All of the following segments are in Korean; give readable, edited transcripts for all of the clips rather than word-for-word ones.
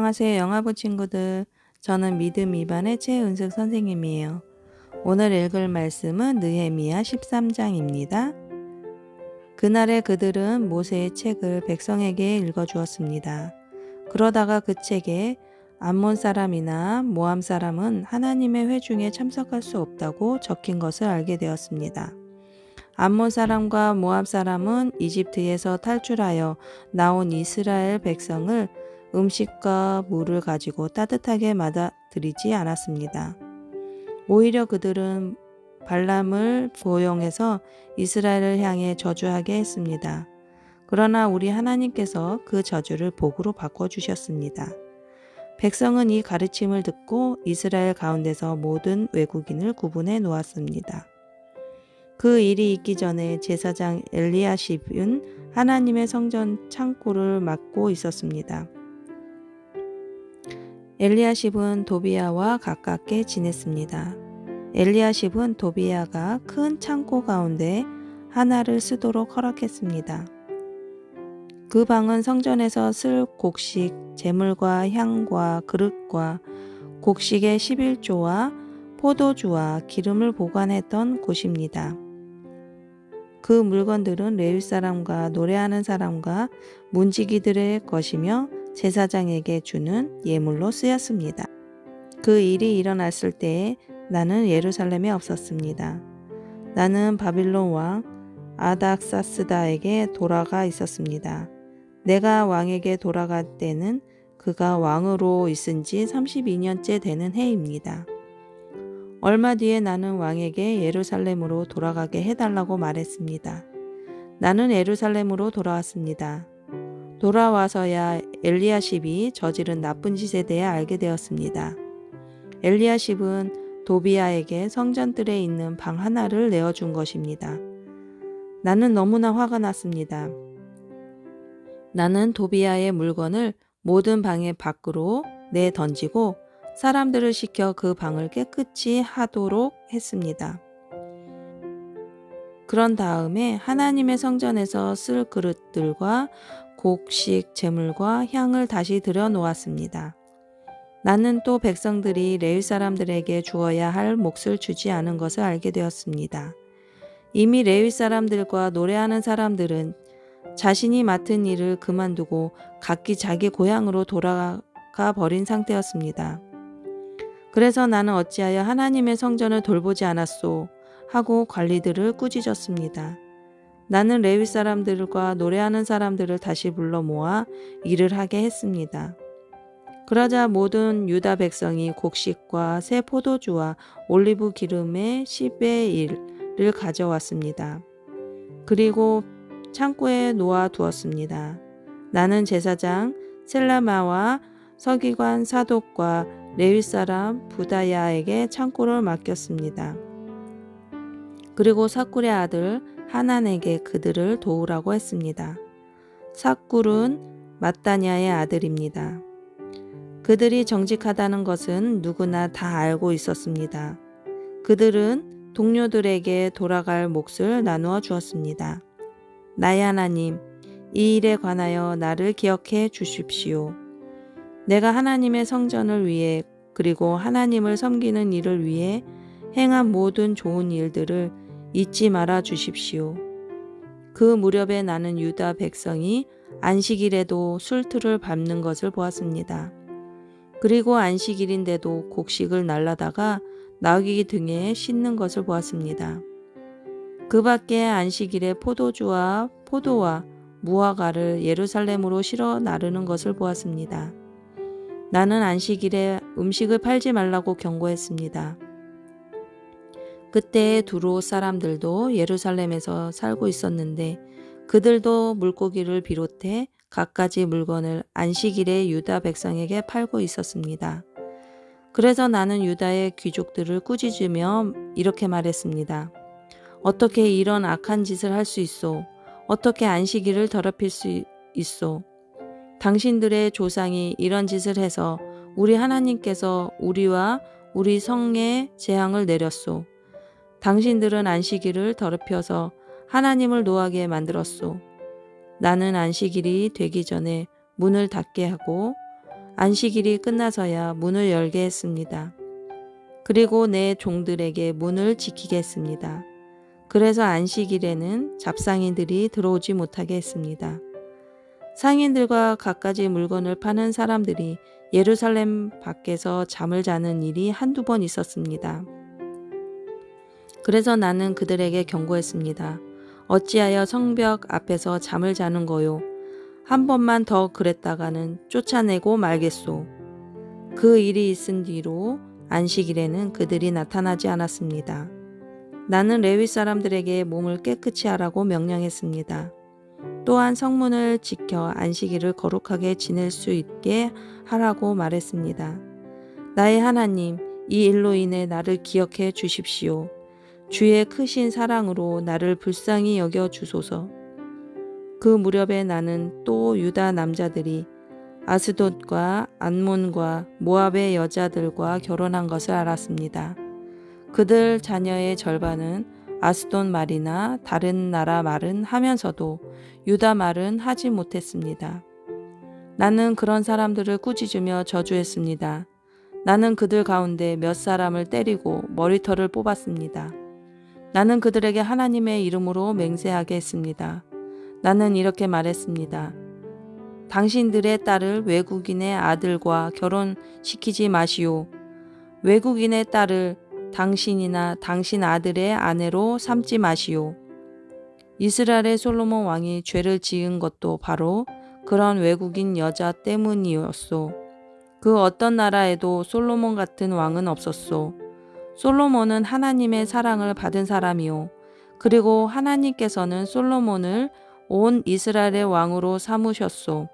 안녕하세요, 영화부 친구들. 저는 믿음 2반의 최은숙 선생님이에요. 오늘 읽을 말씀은 느헤미야 13장입니다. 그날에 그들은 모세의 책을 백성에게 읽어주었습니다. 그러다가 그 책에 암몬 사람이나 모함 사람은 하나님의 회중에 참석할 수 없다고 적힌 것을 알게 되었습니다. 암몬 사람과 모압 사람은 이집트에서 탈출하여 나온 이스라엘 백성을 음식과 물을 가지고 따뜻하게 맞아들이지 않았습니다. 오히려 그들은 발람을 고용해서 이스라엘을 향해 저주하게 했습니다. 그러나 우리 하나님께서 그 저주를 복으로 바꿔주셨습니다. 백성은 이 가르침을 듣고 이스라엘 가운데서 모든 외국인을 구분해 놓았습니다. 그 일이 있기 전에 제사장 엘리야십은 하나님의 성전 창고를 맡고 있었습니다. 엘리야십은 도비야와 가깝게 지냈습니다. 엘리야십은 도비야가 큰 창고 가운데 하나를 쓰도록 허락했습니다. 그 방은 성전에서 쓸 곡식, 제물과 향과 그릇과 곡식의 11조와 포도주와 기름을 보관했던 곳입니다. 그 물건들은 레위 사람과 노래하는 사람과 문지기들의 것이며 제사장에게 주는 예물로 쓰였습니다. 그 일이 일어났을 때에 나는 예루살렘에 없었습니다. 나는 바빌론 왕 아닥사스다에게 돌아가 있었습니다. 내가 왕에게 돌아갈 때는 그가 왕으로 있은 지 32년째 되는 해입니다. 얼마 뒤에 나는 왕에게 예루살렘으로 돌아가게 해달라고 말했습니다. 나는 예루살렘으로 돌아왔습니다. 돌아와서야 엘리야십이 저지른 나쁜 짓에 대해 알게 되었습니다. 엘리야십은 도비야에게 성전들에 있는 방 하나를 내어준 것입니다. 나는 너무나 화가 났습니다. 나는 도비야의 물건을 모든 방의 밖으로 내던지고 사람들을 시켜 그 방을 깨끗이 하도록 했습니다. 그런 다음에 하나님의 성전에서 쓸 그릇들과 곡식, 제물과 향을 다시 들여놓았습니다. 나는 또 백성들이 레위 사람들에게 주어야 할 몫을 주지 않은 것을 알게 되었습니다. 이미 레위 사람들과 노래하는 사람들은 자신이 맡은 일을 그만두고 각기 자기 고향으로 돌아가 버린 상태였습니다. 그래서 나는 어찌하여 하나님의 성전을 돌보지 않았소 하고 관리들을 꾸짖었습니다. 나는 레위 사람들과 노래하는 사람들을 다시 불러 모아 일을 하게 했습니다. 그러자 모든 유다 백성이 곡식과 새 포도주와 올리브 기름의 10의 1을 가져왔습니다. 그리고 창고에 놓아 두었습니다. 나는 제사장 셀라마와 서기관 사독과 레위 사람 부다야에게 창고를 맡겼습니다. 그리고 사꿀의 아들 하난에게 그들을 도우라고 했습니다. 사꿀은 마따냐의 아들입니다. 그들이 정직하다는 것은 누구나 다 알고 있었습니다. 그들은 동료들에게 돌아갈 몫을 나누어 주었습니다. 나의 하나님, 이 일에 관하여 나를 기억해 주십시오. 내가 하나님의 성전을 위해 그리고 하나님을 섬기는 일을 위해 행한 모든 좋은 일들을 잊지 말아 주십시오. 그 무렵에 나는 유다 백성이 안식일에도 술틀을 밟는 것을 보았습니다. 그리고 안식일인데도 곡식을 날라다가 나귀 등에 싣는 것을 보았습니다. 그 밖에 안식일에 포도주와 포도와 무화과를 예루살렘으로 실어 나르는 것을 보았습니다. 나는 안식일에 음식을 팔지 말라고 경고했습니다. 그때 두로 사람들도 예루살렘에서 살고 있었는데 그들도 물고기를 비롯해 갖가지 물건을 안식일에 유다 백성에게 팔고 있었습니다. 그래서 나는 유다의 귀족들을 꾸짖으며 이렇게 말했습니다. 어떻게 이런 악한 짓을 할 수 있소? 어떻게 안식일을 더럽힐 수 있소? 당신들의 조상이 이런 짓을 해서 우리 하나님께서 우리와 우리 성에 재앙을 내렸소. 당신들은 안식일을 더럽혀서 하나님을 노하게 만들었소. 나는 안식일이 되기 전에 문을 닫게 하고 안식일이 끝나서야 문을 열게 했습니다. 그리고 내 종들에게 문을 지키게 했습니다. 그래서 안식일에는 잡상인들이 들어오지 못하게 했습니다. 상인들과 갖가지 물건을 파는 사람들이 예루살렘 밖에서 잠을 자는 일이 한두 번 있었습니다. 그래서 나는 그들에게 경고했습니다. 어찌하여 성벽 앞에서 잠을 자는 거요? 한 번만 더 그랬다가는 쫓아내고 말겠소. 그 일이 있은 뒤로 안식일에는 그들이 나타나지 않았습니다. 나는 레위 사람들에게 몸을 깨끗이 하라고 명령했습니다. 또한 성문을 지켜 안식일을 거룩하게 지낼 수 있게 하라고 말했습니다. 나의 하나님, 이 일로 인해 나를 기억해 주십시오. 주의 크신 사랑으로 나를 불쌍히 여겨 주소서. 그 무렵에 나는 또 유다 남자들이 아스돗과 안몬과 모압의 여자들과 결혼한 것을 알았습니다. 그들 자녀의 절반은 아스돗 말이나 다른 나라 말은 하면서도 유다 말은 하지 못했습니다. 나는 그런 사람들을 꾸짖으며 저주했습니다. 나는 그들 가운데 몇 사람을 때리고 머리털을 뽑았습니다. 나는 그들에게 하나님의 이름으로 맹세하게 했습니다. 나는 이렇게 말했습니다. 당신들의 딸을 외국인의 아들과 결혼시키지 마시오. 외국인의 딸을 당신이나 당신 아들의 아내로 삼지 마시오. 이스라엘의 솔로몬 왕이 죄를 지은 것도 바로 그런 외국인 여자 때문이었소. 그 어떤 나라에도 솔로몬 같은 왕은 없었소. 솔로몬은 하나님의 사랑을 받은 사람이요. 그리고 하나님께서는 솔로몬을 온 이스라엘의 왕으로 삼으셨소.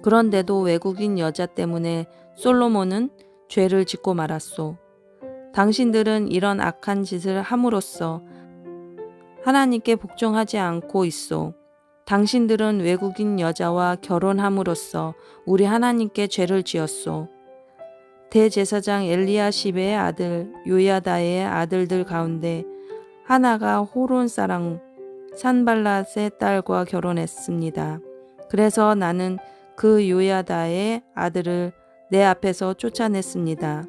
그런데도 외국인 여자 때문에 솔로몬은 죄를 짓고 말았소. 당신들은 이런 악한 짓을 함으로써 하나님께 복종하지 않고 있소. 당신들은 외국인 여자와 결혼함으로써 우리 하나님께 죄를 지었소. 대제사장 엘리야십의 아들 요야다의 아들들 가운데 하나가 호론 사람 산발랏의 딸과 결혼했습니다. 그래서 나는 그 요야다의 아들을 내 앞에서 쫓아냈습니다.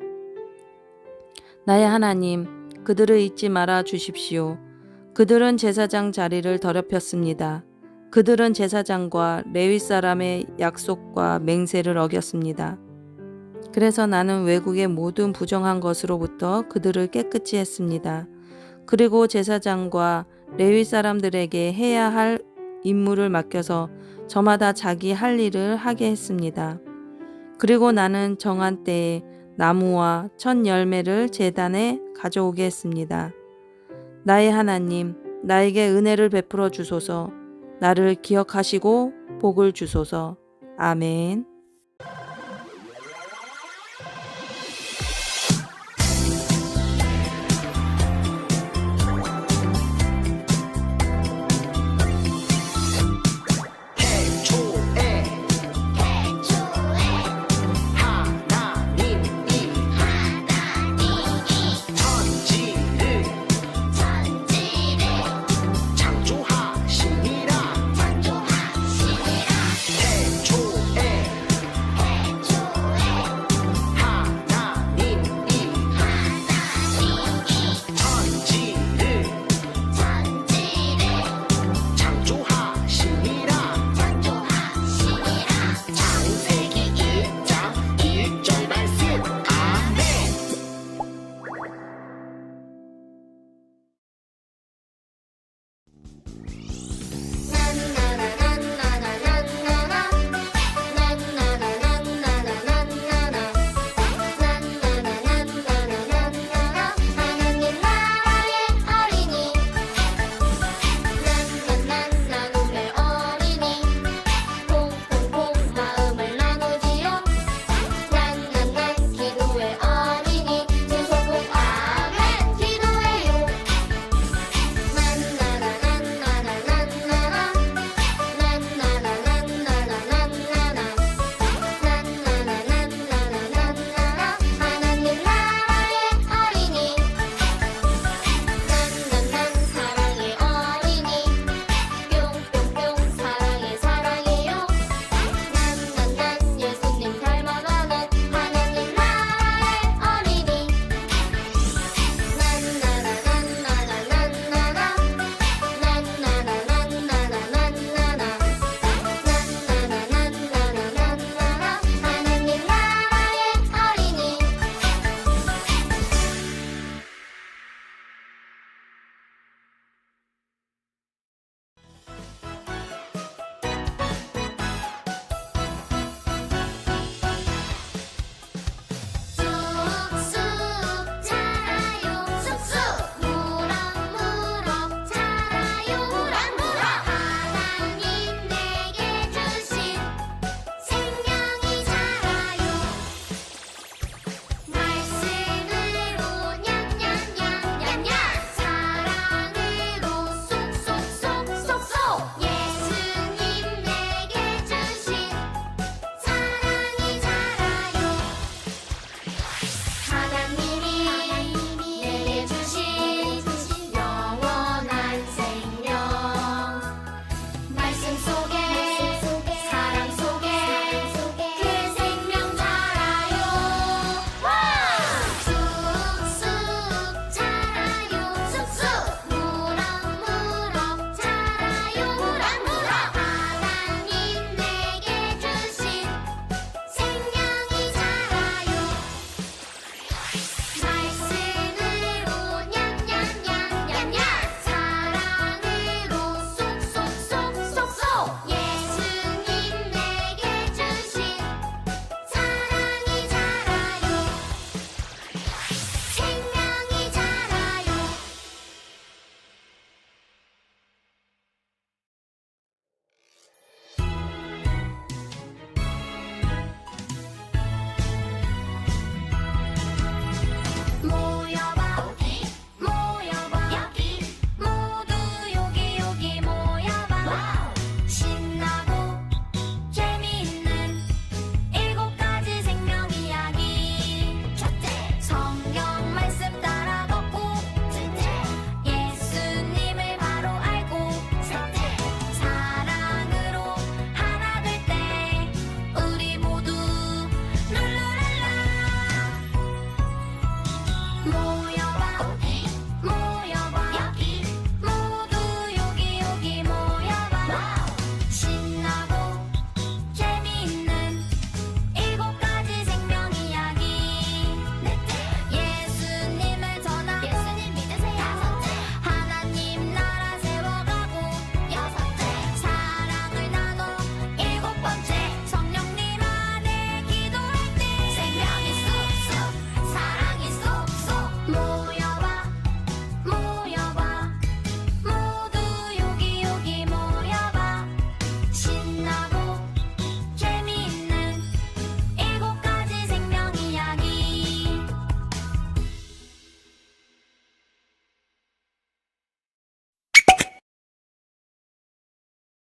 나의 하나님, 그들을 잊지 말아 주십시오. 그들은 제사장 자리를 더럽혔습니다. 그들은 제사장과 레위 사람의 약속과 맹세를 어겼습니다. 그래서 나는 외국의 모든 부정한 것으로부터 그들을 깨끗이 했습니다. 그리고 제사장과 레위 사람들에게 해야 할 임무를 맡겨서 저마다 자기 할 일을 하게 했습니다. 그리고 나는 정한 때에 나무와 첫 열매를 제단에 가져오게 했습니다. 나의 하나님, 나에게 은혜를 베풀어 주소서. 나를 기억하시고 복을 주소서. 아멘.